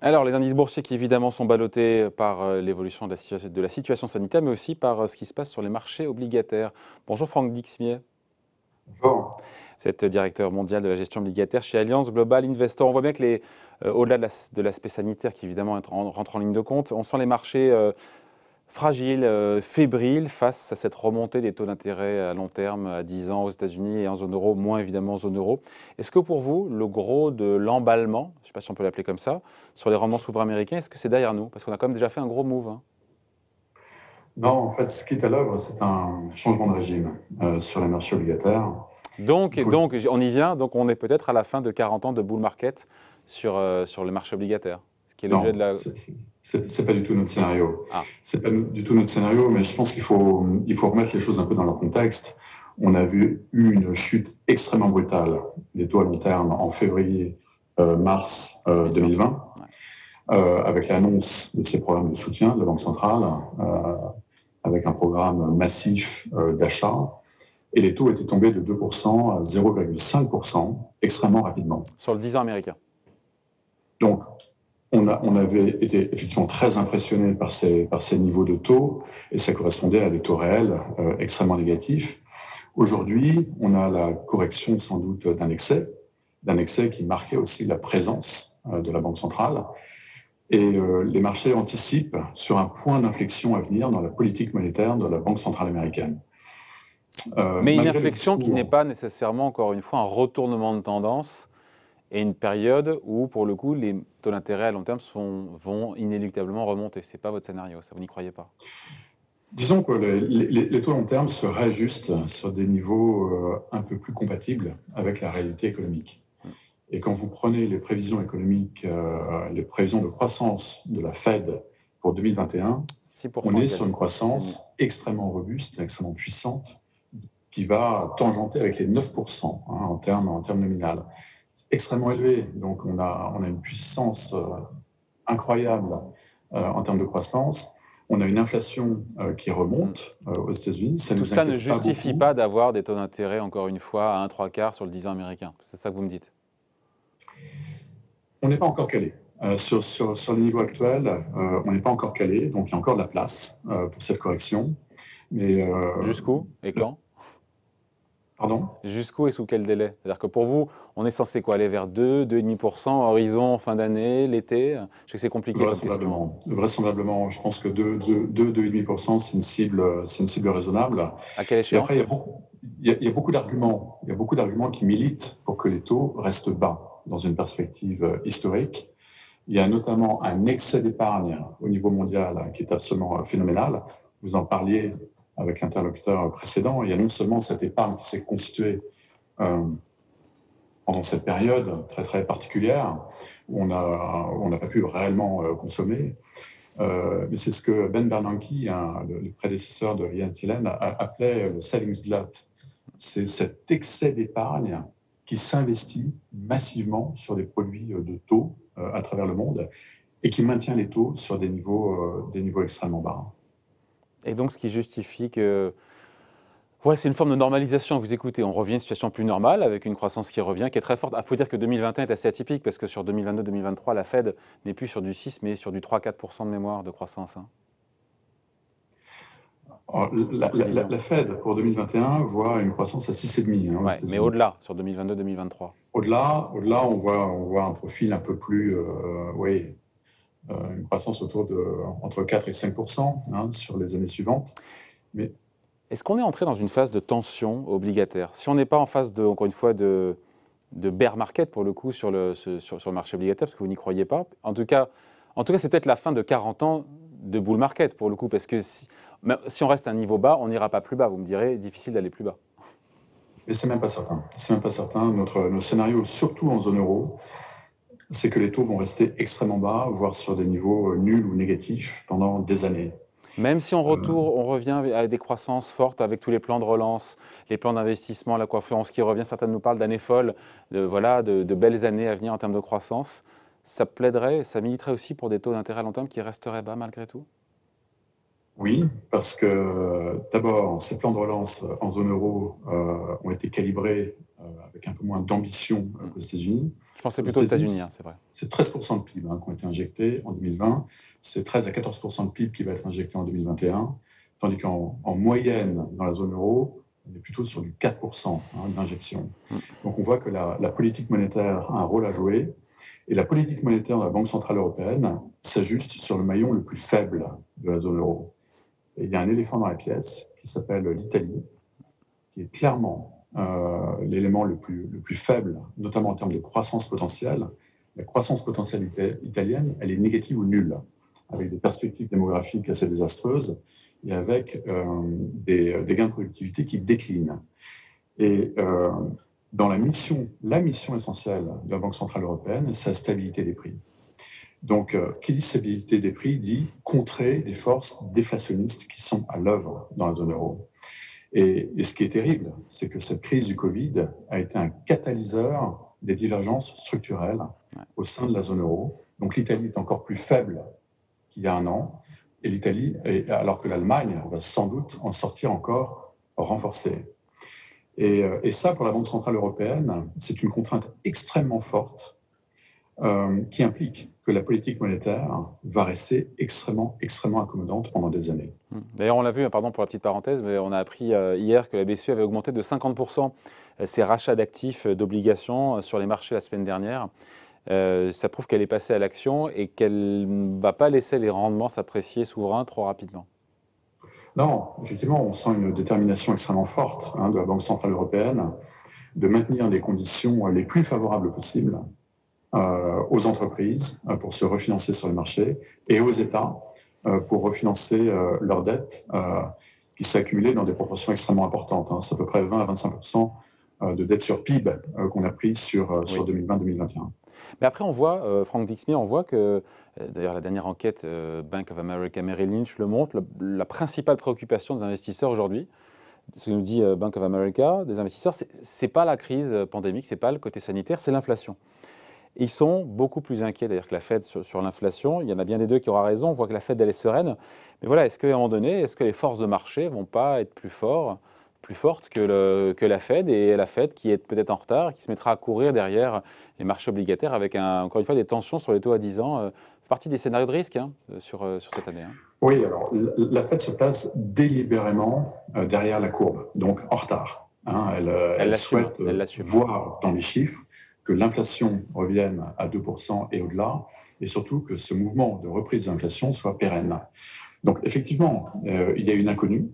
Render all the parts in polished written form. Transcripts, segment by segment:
Alors, les indices boursiers qui évidemment sont ballottés par l'évolution de la situation sanitaire, mais aussi par ce qui se passe sur les marchés obligataires. Bonjour Franck Dixmier, Bonjour. vous êtes directeur mondial de la gestion obligataire chez Allianz Global Investor. On voit bien que au-delà de l'aspect sanitaire qui évidemment rentre en ligne de compte, on sent les marchés fragiles, fébriles face à cette remontée des taux d'intérêt à long terme à 10 ans aux États-Unis et en zone euro, moins évidemment en zone euro. Est-ce que pour vous, le gros de l'emballement, je ne sais pas si on peut l'appeler comme ça, sur les rendements souverains américains, est-ce que c'est derrière nous? Parce qu'on a quand même déjà fait un gros move, hein. Non, en fait, ce qui est à l'œuvre, c'est un changement de régime sur les marchés obligataires. Donc, Il faut... on y vient, donc on est peut-être à la fin de 40 ans de bull market sur les marchés obligataires, ce qui est l'objet de Non, la... c'est pas du tout notre scénario. Ah, C'est pas du tout notre scénario, mais je pense qu'il faut remettre les choses un peu dans leur contexte. On a eu une chute extrêmement brutale des taux à long terme en février, mars 2020, avec l'annonce de ces programmes de soutien de la Banque centrale, avec un programme massif d'achat. Et les taux étaient tombés de 2% à 0,5% extrêmement rapidement. sur le 10 ans américain. Donc, on avait été effectivement très impressionné par ces niveaux de taux, et ça correspondait à des taux réels extrêmement négatifs. Aujourd'hui, on a la correction sans doute d'un excès qui marquait aussi la présence de la Banque centrale. Et les marchés anticipent sur un point d'inflexion à venir dans la politique monétaire de la Banque centrale américaine. Mais une inflexion qui n'est pas nécessairement, encore une fois, un retournement de tendance et une période où, pour le coup, les taux d'intérêt à long terme vont inéluctablement remonter. Ce n'est pas votre scénario, ça, vous n'y croyez pas? Disons que les taux long terme se réajustent sur des niveaux un peu plus compatibles avec la réalité économique. Et quand vous prenez les prévisions économiques, les prévisions de croissance de la Fed pour 2021, on est sur une croissance extrêmement robuste, extrêmement puissante, qui va tangenter avec les 9% en termes nominal. C'est extrêmement élevé, donc on a une puissance incroyable en termes de croissance. On a une inflation qui remonte aux États-Unis. Tout ça ne justifie pas d'avoir des taux d'intérêt, encore une fois, à 1,75 sur le 10 ans américain. C'est ça que vous me dites? On n'est pas encore calé. Sur le niveau actuel, on n'est pas encore calé, donc il y a encore de la place pour cette correction. Jusqu'où et quand? Pardon? Jusqu'où et sous quel délai? C'est-à-dire que pour vous, on est censé quoi, aller vers 2, 2,5%, horizon fin d'année, l'été? Je sais que c'est compliqué comme question. Vraisemblablement, je pense que 2,5%, c'est une cible raisonnable. À quelle échéance? Et après, il y a beaucoup d'arguments. Il y a beaucoup d'arguments qui militent pour que les taux restent bas dans une perspective historique. Il y a notamment un excès d'épargne au niveau mondial qui est absolument phénoménal. Vous en parliez avec l'interlocuteur précédent. Il y a non seulement cette épargne qui s'est constituée pendant cette période très très particulière où on n'a pas pu réellement consommer, mais c'est ce que Ben Bernanke, le prédécesseur de Ian Thielen, appelait le savings glut. C'est cet excès d'épargne qui s'investit massivement sur des produits de taux à travers le monde et qui maintient les taux sur des niveaux extrêmement bas. Et donc, ce qui justifie que... Ouais, c'est une forme de normalisation. Vous écoutez, on revient à une situation plus normale, avec une croissance qui revient, qui est très forte. Il faut dire que 2021 est assez atypique, parce que sur 2022-2023, la Fed n'est plus sur du 6, mais sur du 3-4% de mémoire de croissance. Hein. La Fed, pour 2021, voit une croissance à 6,5. Ouais, mais au-delà, sur 2022-2023. Au-delà, on voit un profil un peu plus... une croissance entre 4 et 5% sur les années suivantes. Mais est-ce qu'on est entré dans une phase de tension obligataire? Si on n'est pas en phase, encore une fois, de bear market, pour le coup, sur le marché obligataire, parce que vous n'y croyez pas, en tout cas c'est peut-être la fin de 40 ans de bull market, pour le coup, parce que si on reste à un niveau bas, on n'ira pas plus bas. Vous me direz, difficile d'aller plus bas. Mais c'est même pas certain. C'est même pas certain. Notre scénario, surtout en zone euro, c'est que les taux vont rester extrêmement bas, voire sur des niveaux nuls ou négatifs pendant des années. Même si on revient à des croissances fortes avec tous les plans de relance, les plans d'investissement, la conférence qui revient, certains nous parlent d'années folles, de belles années à venir en termes de croissance, ça plaiderait, ça militerait aussi pour des taux d'intérêt à long terme qui resteraient bas malgré tout? Oui, parce que d'abord, ces plans de relance en zone euro ont été calibrés avec un peu moins d'ambition qu'aux États-Unis. Je pensais Aux plutôt aux États-Unis, États-Unis, hein, c'est vrai. c'est 13% de PIB qui ont été injectés en 2020. C'est 13 à 14% de PIB qui va être injecté en 2021, tandis qu'en moyenne, dans la zone euro, on est plutôt sur du 4% d'injection. Donc on voit que la politique monétaire a un rôle à jouer, et la politique monétaire de la Banque centrale européenne s'ajuste sur le maillon le plus faible de la zone euro. Et il y a un éléphant dans la pièce qui s'appelle l'Italie, qui est clairement l'élément le plus faible, notamment en termes de croissance potentielle. La croissance potentielle italienne, elle est négative ou nulle, avec des perspectives démographiques assez désastreuses et avec des gains de productivité qui déclinent. Et dans la mission essentielle de la Banque centrale européenne, c'est la stabilité des prix. Donc, qui dit stabilité des prix dit contrer des forces déflationnistes qui sont à l'œuvre dans la zone euro. Et ce qui est terrible, c'est que cette crise du Covid a été un catalyseur des divergences structurelles au sein de la zone euro. Donc l'Italie est encore plus faible qu'il y a un an, et l'Italie, alors que l'Allemagne va sans doute en sortir encore renforcée. Et ça, pour la Banque centrale européenne, c'est une contrainte extrêmement forte qui implique que la politique monétaire va rester extrêmement accommodante pendant des années. D'ailleurs, on l'a vu, pardon pour la petite parenthèse, mais on a appris hier que la BCE avait augmenté de 50% ses rachats d'actifs, d'obligations sur les marchés la semaine dernière. Ça prouve qu'elle est passée à l'action et qu'elle ne va pas laisser les rendements s'apprécier souverains trop rapidement. Non, effectivement, on sent une détermination extrêmement forte de la Banque centrale européenne de maintenir des conditions les plus favorables possibles aux entreprises pour se refinancer sur les marchés et aux États pour refinancer leurs dettes qui s'accumulaient dans des proportions extrêmement importantes. C'est à peu près 20 à 25% de dettes sur PIB qu'on a pris sur 2020-2021. Mais après, on voit, Franck Dixmier, on voit que, d'ailleurs la dernière enquête Bank of America Merrill Lynch le montre, la principale préoccupation des investisseurs aujourd'hui, ce que nous dit Bank of America, des investisseurs, c'est pas la crise pandémique, c'est pas le côté sanitaire, c'est l'inflation. Ils sont beaucoup plus inquiets d'ailleurs que la Fed sur l'inflation. Il y en a bien des deux qui aura raison. On voit que la Fed, elle est sereine. Mais voilà, est-ce qu'à un moment donné, est-ce que les forces de marché ne vont pas être plus fortes que la Fed, et la Fed qui est peut-être en retard, qui se mettra à courir derrière les marchés obligataires avec, encore une fois, des tensions sur les taux à 10 ans. C'est partie des scénarios de risque sur cette année. Oui, alors la Fed se place délibérément derrière la courbe, donc en retard. Elle souhaite voir dans les chiffres que l'inflation revienne à 2% et au-delà, et surtout que ce mouvement de reprise de l'inflation soit pérenne. Donc effectivement, il y a une inconnue,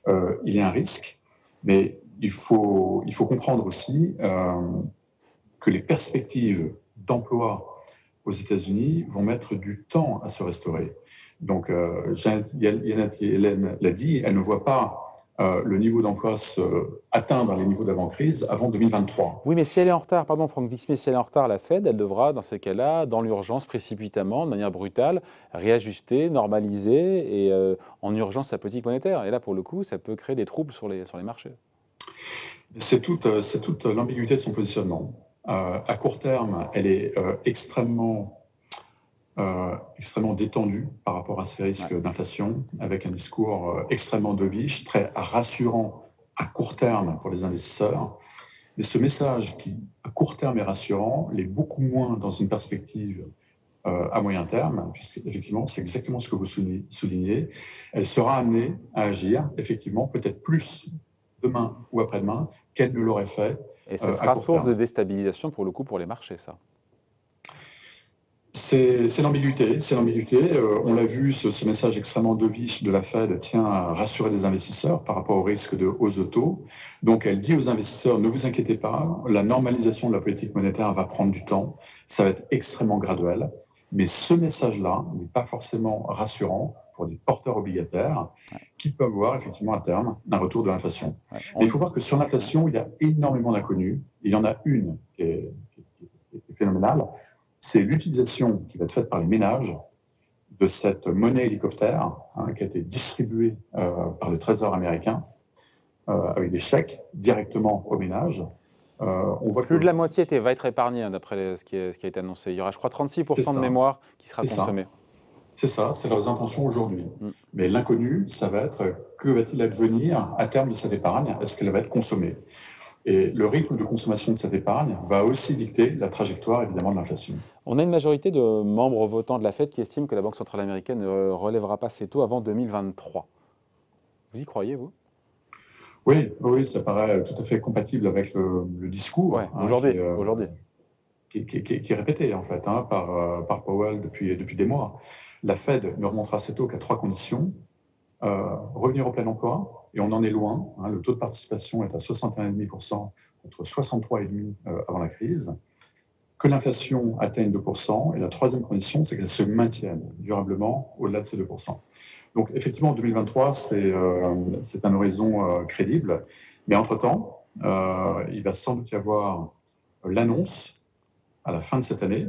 il y a un risque, mais il faut comprendre aussi que les perspectives d'emploi aux États-Unis vont mettre du temps à se restaurer. Donc, Hélène l'a dit, elle ne voit pas le niveau d'emploi atteindre les niveaux d'avant-crise avant 2023. Oui, mais si elle est en retard, pardon Franck Dixmier, si elle est en retard, la Fed, elle devra, dans ces cas-là, dans l'urgence, précipitamment, de manière brutale, réajuster, normaliser et en urgence sa politique monétaire. Et là, pour le coup, ça peut créer des troubles sur les marchés. C'est toute l'ambiguïté de son positionnement. À court terme, elle est extrêmement détendue par rapport à ces risques d'inflation, avec un discours extrêmement dovish, très rassurant à court terme pour les investisseurs. Mais ce message qui, à court terme, est rassurant, l'est beaucoup moins dans une perspective à moyen terme, puisqu'effectivement, c'est exactement ce que vous soulignez. Elle sera amenée à agir, effectivement, peut-être plus demain ou après-demain qu'elle ne l'aurait fait. Et ce sera source de déstabilisation, pour le coup, pour les marchés, ça. C'est l'ambiguïté. On l'a vu, ce message extrêmement dovish de la Fed tient à rassurer les investisseurs par rapport au risque de hausse de taux. Donc, elle dit aux investisseurs, ne vous inquiétez pas, la normalisation de la politique monétaire va prendre du temps, ça va être extrêmement graduel. Mais ce message-là n'est pas forcément rassurant pour des porteurs obligataires qui peuvent voir effectivement à terme un retour de l'inflation. Mais il faut voir que sur l'inflation, il y a énormément d'inconnues. Il y en a une qui est phénoménale. C'est l'utilisation qui va être faite par les ménages de cette monnaie hélicoptère qui a été distribuée par le Trésor américain avec des chèques directement aux ménages. On voit plus de la moitié va être épargnée d'après ce qui a été annoncé. Il y aura, je crois, 36% de mémoire qui sera consommée. C'est ça, c'est leurs intentions aujourd'hui. Mais l'inconnu, ça va être que va-t-il advenir à terme de cette épargne? Est-ce qu'elle va être consommée? Et le rythme de consommation de cette épargne va aussi dicter la trajectoire, évidemment, de l'inflation. On a une majorité de membres votants de la Fed qui estiment que la Banque centrale américaine ne relèvera pas ses taux avant 2023. Vous y croyez, vous? Oui, oui, ça paraît tout à fait compatible avec le discours Ouais, aujourd'hui. qui est répété, en fait, par Powell depuis des mois. La Fed ne remontera ses taux qu'à 3 conditions. Revenir au plein emploi, et on en est loin. Le taux de participation est à 61,5% contre 63,5% avant la crise. Que l'inflation atteigne 2%, et la troisième condition, c'est qu'elle se maintienne durablement au-delà de ces 2%. Donc effectivement, 2023, c'est un horizon crédible, mais entre-temps, il va sans doute y avoir l'annonce, à la fin de cette année,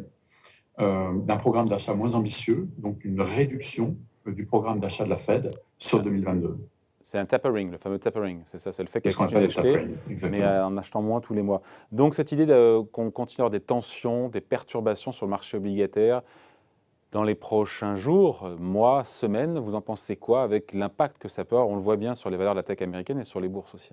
d'un programme d'achat moins ambitieux, donc une réduction du programme d'achat de la Fed sur 2022. C'est un tapering, le fameux tapering. C'est ça, c'est le fait qu'elle C'est ce qu'on continue appelle le d'acheter, tapering, mais en achetant moins tous les mois. Donc cette idée qu'on continue à avoir des tensions, des perturbations sur le marché obligataire dans les prochains jours, mois, semaines, vous en pensez quoi avec l'impact que ça peut avoir? On le voit bien sur les valeurs de la tech américaine et sur les bourses aussi.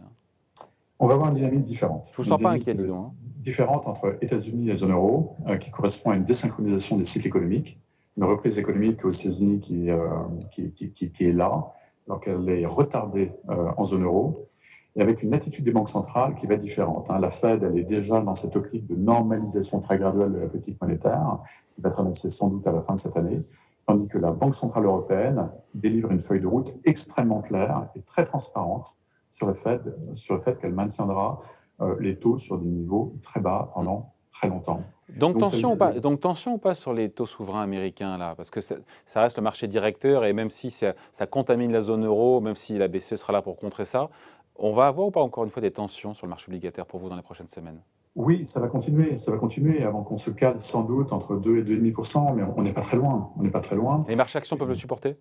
On va avoir une dynamique différente. Je ne vous sens pas inquiet, dis donc. Différente entre États-Unis et zone euro, qui correspond à une désynchronisation des cycles économiques, une reprise économique aux États-Unis qui est là, alors qu'elle est retardée en zone euro, et avec une attitude des banques centrales qui va être différente. La Fed, elle est déjà dans cette optique de normalisation très graduelle de la politique monétaire, qui va être annoncée sans doute à la fin de cette année, tandis que la Banque centrale européenne délivre une feuille de route extrêmement claire et très transparente sur le fait qu'elle maintiendra les taux sur des niveaux très bas pendant très longtemps. Donc tension ou pas sur les taux souverains américains, là? Parce que ça reste le marché directeur, et même si ça contamine la zone euro, même si la BCE sera là pour contrer ça, on va avoir ou pas encore une fois des tensions sur le marché obligataire pour vous dans les prochaines semaines? Oui, ça va continuer avant qu'on se cale sans doute entre 2 et 2,5%, mais on n'est pas très loin. Les marchés actions peuvent le supporter?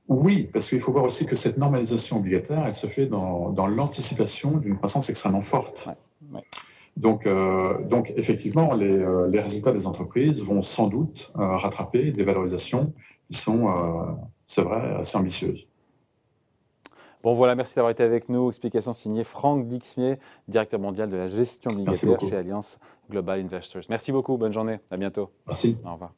Oui, parce qu'il faut voir aussi que cette normalisation obligataire, elle se fait dans l'anticipation d'une croissance extrêmement forte. Ouais. Donc effectivement, les résultats des entreprises vont sans doute rattraper des valorisations qui sont, c'est vrai, assez ambitieuses. Bon voilà, merci d'avoir été avec nous. Explication signée Franck Dixmier, directeur mondial de la gestion obligataire chez Allianz Global Investors. Merci beaucoup, bonne journée, à bientôt. Merci. Au revoir.